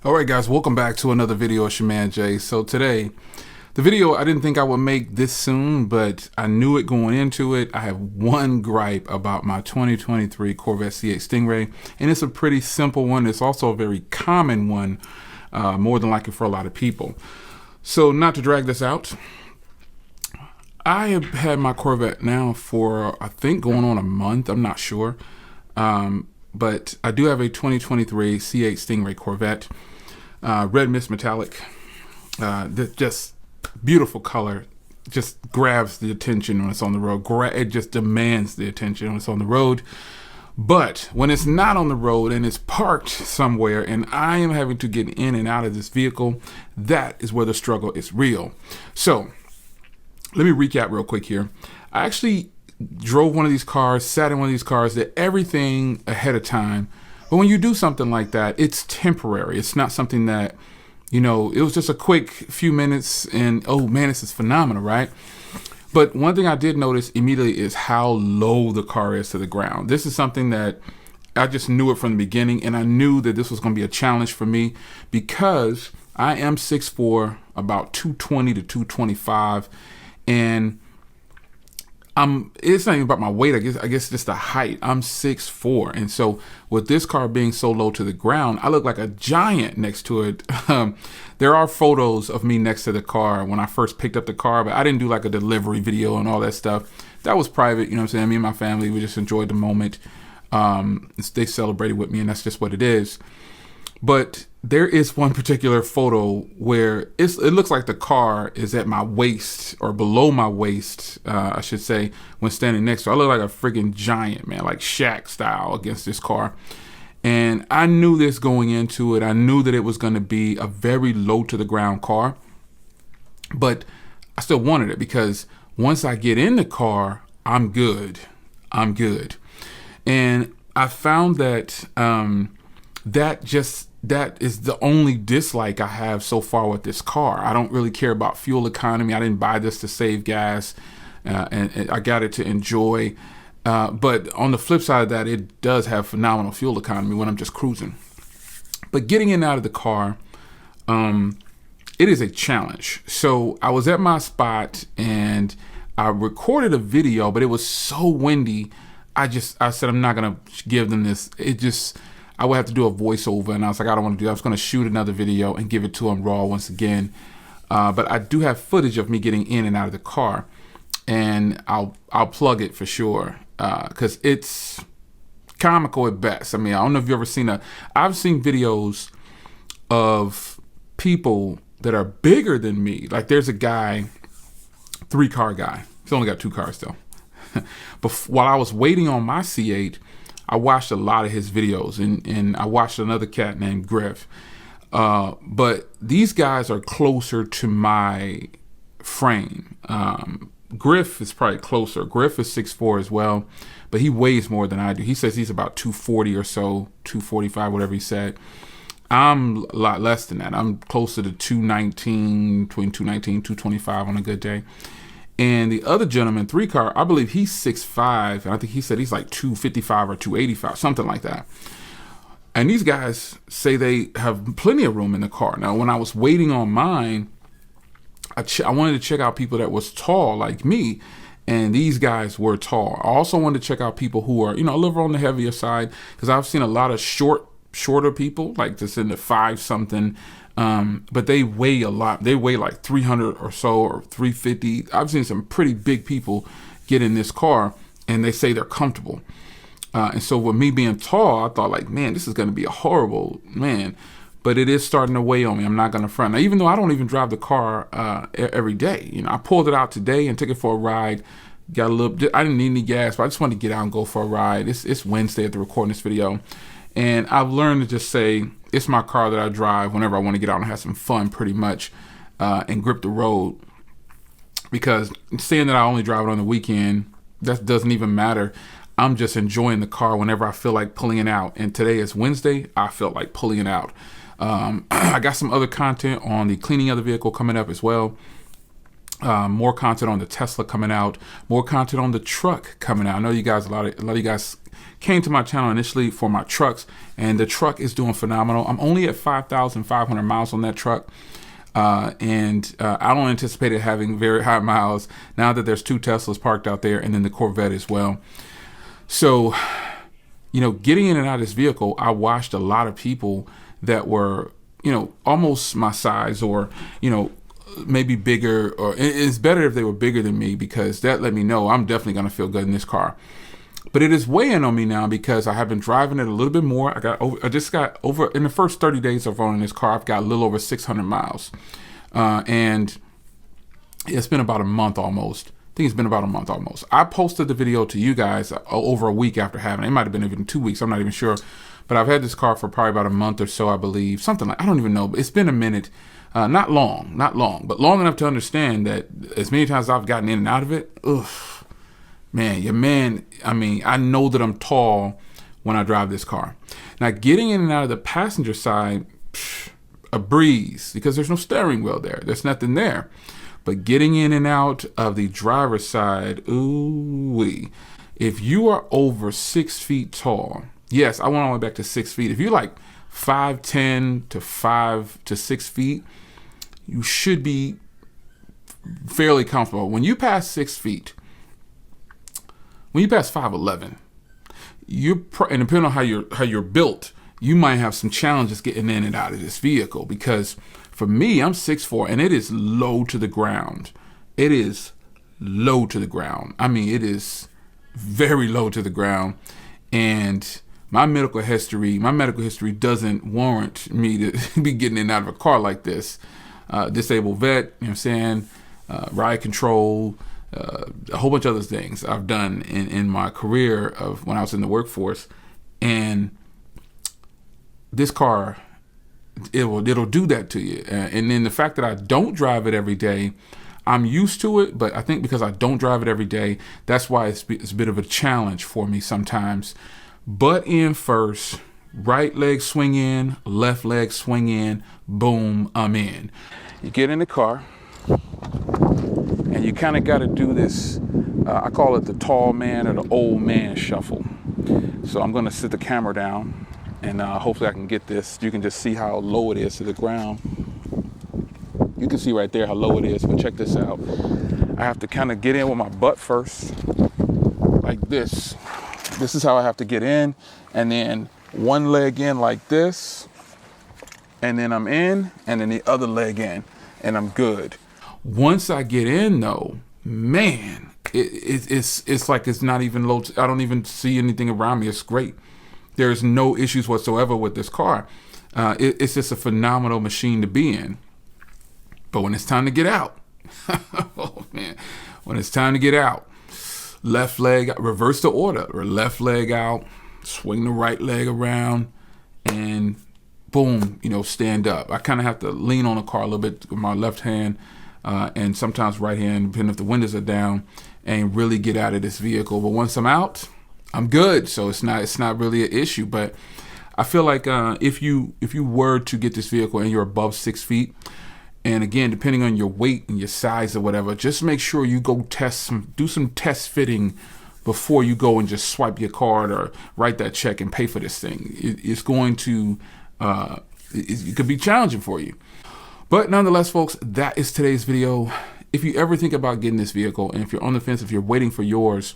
All right, guys, welcome back to another video. It's your man Jay. So today, the video I didn't think I would make this soon, but I knew it going into it. I have one gripe about my 2023 Corvette C8 Stingray, and it's a pretty simple one. It's also a very common one, more than likely for a lot of people. So not to drag this out, I have had my Corvette now for, I think, going on a month. I'm not sure. But I do have a 2023 C8 Stingray Corvette, red mist metallic, just beautiful color, just grabs the attention when it's on the road. It just demands the attention when it's on the road. But when it's not on the road and it's parked somewhere and I am having to get in and out of this vehicle, that is where the struggle is real. So let me recap real quick here. I actually drove one of these cars, sat in one of these cars, did everything ahead of time. But when you do something like that, it's temporary. It's not something that, you know, it was just a quick few minutes and, oh man, this is phenomenal, right? But one thing I did notice immediately is how low the car is to the ground. This is something that I just knew it from the beginning, and I knew that this was going to be a challenge for me because I am 6'4", about 220 to 225, and it's not even about my weight. I guess just the height. I'm 6'4", and so with this car being so low to the ground, I look like a giant next to it. There are photos of me next to the car when I first picked up the car, but I didn't do like a delivery video and all that stuff. That was private, you know what I'm saying? Me and my family, we just enjoyed the moment. They celebrated with me, and that's just what it is. But there is one particular photo where it looks like the car is at my waist or below my waist, I should say, when standing next to it. I look like a freaking giant, man, like Shaq style against this car. And I knew this going into it. I knew that it was going to be a very low to the ground car, but I still wanted it because once I get in the car, I'm good. I'm good. And I found that that is the only dislike I have so far with this car. I don't really care about fuel economy. I didn't buy this to save gas, and I got it to enjoy. But on the flip side of that, it does have phenomenal fuel economy when I'm just cruising. But getting in and out of the car, it is a challenge. So I was at my spot and I recorded a video, but it was so windy. I said, I'm not going to give them this. I would have to do a voiceover, and I was like, I don't want to do that. I was going to shoot another video and give it to them raw once again. But I do have footage of me getting in and out of the car, and I'll plug it for sure because it's comical at best. I mean, I don't know if you've ever seen I've seen videos of people that are bigger than me. Like there's a guy, 3-car guy. He's only got 2 cars though. But while I was waiting on my C8, I watched a lot of his videos, and I watched another cat named Griff. But these guys are closer to my frame. Griff is probably closer. Griff is 6'4" as well, but he weighs more than I do. He says he's about 240 or so, 245, whatever he said. I'm a lot less than that. I'm closer to 219, between 219, 225 on a good day. And the other gentleman, 3-car, I believe he's 6'5", and I think he said he's like 255 or 285, something like that. And these guys say they have plenty of room in the car. Now, when I was waiting on mine, I wanted to check out people that was tall like me, and these guys were tall. I also wanted to check out people who are, you know, a little on the heavier side, because I've seen a lot of shorter people, like just in the 5-something. But they weigh a lot. They weigh like 300 or so, or 350. I've seen some pretty big people get in this car, and they say they're comfortable. And so with me being tall, I thought like, man, this is going to be a horrible, man. But it is starting to weigh on me. I'm not going to front. Now, even though I don't even drive the car every day, you know, I pulled it out today and took it for a ride. Got a little. I didn't need any gas, but I just wanted to get out and go for a ride. It's Wednesday at the recording this video, and I've learned to just say, it's my car that I drive whenever I want to get out and have some fun, pretty much, and grip the road. Because saying that I only drive it on the weekend, that doesn't even matter. I'm just enjoying the car whenever I feel like pulling it out. And today is Wednesday. I felt like pulling it out. I got some other content on the cleaning of the vehicle coming up as well. More content on the Tesla coming out, more content on the truck coming out. I know you guys, a lot of you guys came to my channel initially for my trucks, and the truck is doing phenomenal. I'm only at 5,500 miles on that truck. And I don't anticipate it having very high miles now that there's 2 Teslas parked out there, and then the Corvette as well. So, you know, getting in and out of this vehicle, I watched a lot of people that were, you know, almost my size, or, you know, maybe bigger, or it's better if they were bigger than me, because that let me know I'm definitely going to feel good in this car. But it is weighing on me now because I have been driving it a little bit more. I just got over, in the first 30 days of owning this car, I've got a little over 600 miles. And it's been about a month almost. I think it's been about a month almost. I posted the video to you guys over a week after having it. It might have been even 2 weeks. I'm not even sure. But I've had this car for probably about a month or so, I believe. Something like, I don't even know. But it's been a minute. Not long, but long enough to understand that as many times I've gotten in and out of it, man, I mean, I know that I'm tall when I drive this car. Now, getting in and out of the passenger side, a breeze, because there's no steering wheel there. There's nothing there. But getting in and out of the driver's side, ooh-wee. If you are over 6 feet tall, yes, I went all the way back to 6 feet. If you're like 5'10" to 5 to 6 feet, you should be fairly comfortable. When you pass 6 feet, when you pass 5'11", and depending on how you're built, you might have some challenges getting in and out of this vehicle. Because for me, I'm 6'4", and it is low to the ground. It is low to the ground. I mean, it is very low to the ground, and my medical history doesn't warrant me to be getting in and out of a car like this. Disabled vet, you know what I'm saying? Ride control, a whole bunch of other things I've done in my career of when I was in the workforce. And this car, it'll do that to you. And then the fact that I don't drive it every day, I'm used to it, but I think because I don't drive it every day, that's why it's a bit of a challenge for me sometimes. Butt in first, right leg swing in, left leg swing in, boom, I'm in. You get in the car, and you kind of got to do this, I call it the tall man or the old man shuffle. So I'm going to sit the camera down, and hopefully I can get this. You can just see how low it is to the ground. You can see right there how low it is, but check this out. I have to kind of get in with my butt first, like this. This is how I have to get in, and then one leg in like this, and then I'm in, and then the other leg in, and I'm good. Once I get in though, man, it's like it's not even low. I don't even see anything around me. It's great. There's no issues whatsoever with this car. It's just a phenomenal machine to be in. But when it's time to get out, oh man, when it's time to get out, left leg, reverse the order, or left leg out, swing the right leg around, and boom, you know, stand up. I kind of have to lean on the car a little bit with my left hand, and sometimes right hand, depending if the windows are down, and really get out of this vehicle. But once I'm out, I'm good. So it's not really an issue. But I feel like if you were to get this vehicle and you're above 6 feet, and again, depending on your weight and your size or whatever, just make sure you go do some test fitting before you go and just swipe your card or write that check and pay for this thing. It's going to, it could be challenging for you. But nonetheless, folks, that is today's video. If you ever think about getting this vehicle, and if you're on the fence, if you're waiting for yours,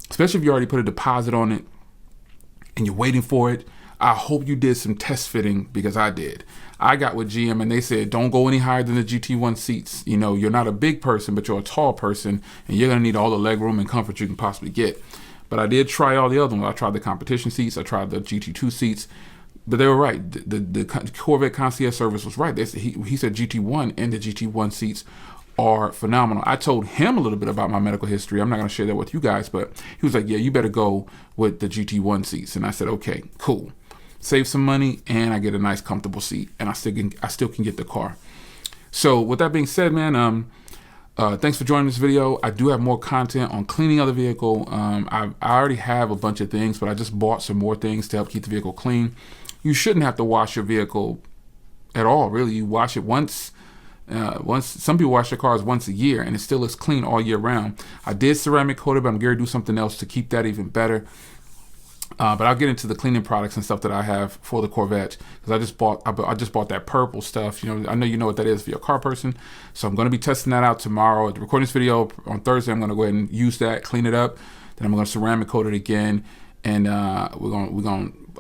especially if you already put a deposit on it and you're waiting for it, I hope you did some test fitting, because I did. I got with GM and they said, don't go any higher than the GT1 seats. You know, you're not a big person, but you're a tall person, and you're going to need all the leg room and comfort you can possibly get. But I did try all the other ones. I tried the competition seats. I tried the GT2 seats. But they were right. The Corvette concierge service was right. He said GT1 and the GT1 seats are phenomenal. I told him a little bit about my medical history. I'm not going to share that with you guys, but he was like, yeah, you better go with the GT1 seats. And I said, okay, cool. Save some money, and I get a nice comfortable seat, and I still can get the car. So with that being said, man, thanks for joining this video. I do have more content on cleaning of the vehicle. I already have a bunch of things, but I just bought some more things to help keep the vehicle clean. You shouldn't have to wash your vehicle at all, really. You wash it once, Once some people wash their cars once a year, and it still looks clean all year round. I did ceramic coat it, but I'm going to do something else to keep that even better. But I'll get into the cleaning products and stuff that I have for the Corvette, because I just bought that purple stuff. You know, I know you know what that is if you're a car person. So I'm going to be testing that out tomorrow. At recording this video on Thursday, I'm going to go ahead and use that, clean it up. Then I'm going to ceramic coat it again, and I'm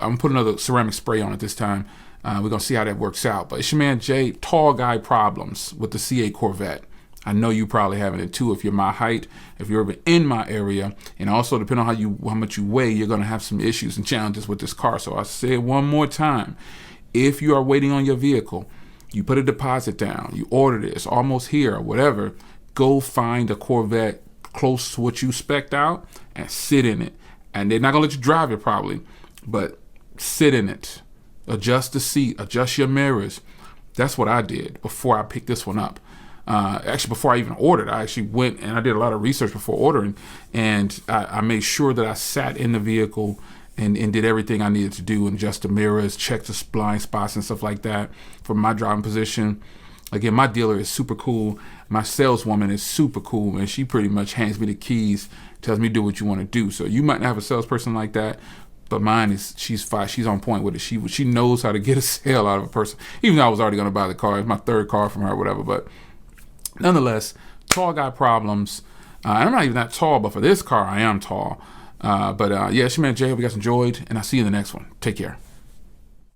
gonna put another ceramic spray on it this time. We're gonna see how that works out. But it's your man Jay. Tall guy problems with the C8 Corvette. I know you probably having it too if you're my height, if you're ever in my area, and also depending on how much you weigh, you're gonna have some issues and challenges with this car. So I say it one more time: if you are waiting on your vehicle, you put a deposit down, you ordered it, it's almost here or whatever, go find a Corvette close to what you spec'd out and sit in it. And they're not gonna let you drive it probably, but sit in it. Adjust the seat, adjust your mirrors. That's what I did before I picked this one up. Actually, before I even ordered, I actually went and I did a lot of research before ordering, and I made sure that I sat in the vehicle and did everything I needed to do, and adjust the mirrors, check the blind spots and stuff like that from my driving position. Again, my dealer is super cool. My saleswoman is super cool, and she pretty much hands me the keys, tells me do what you want to do. So you might not have a salesperson like that, but mine is, she's on point with it. She knows how to get a sale out of a person. Even though I was already going to buy the car, it's my third car from her or whatever. But nonetheless, tall guy problems. I'm not even that tall, but for this car, I am tall. Yeah, it's your man Jay. Hope you guys enjoyed, and I'll see you in the next one. Take care.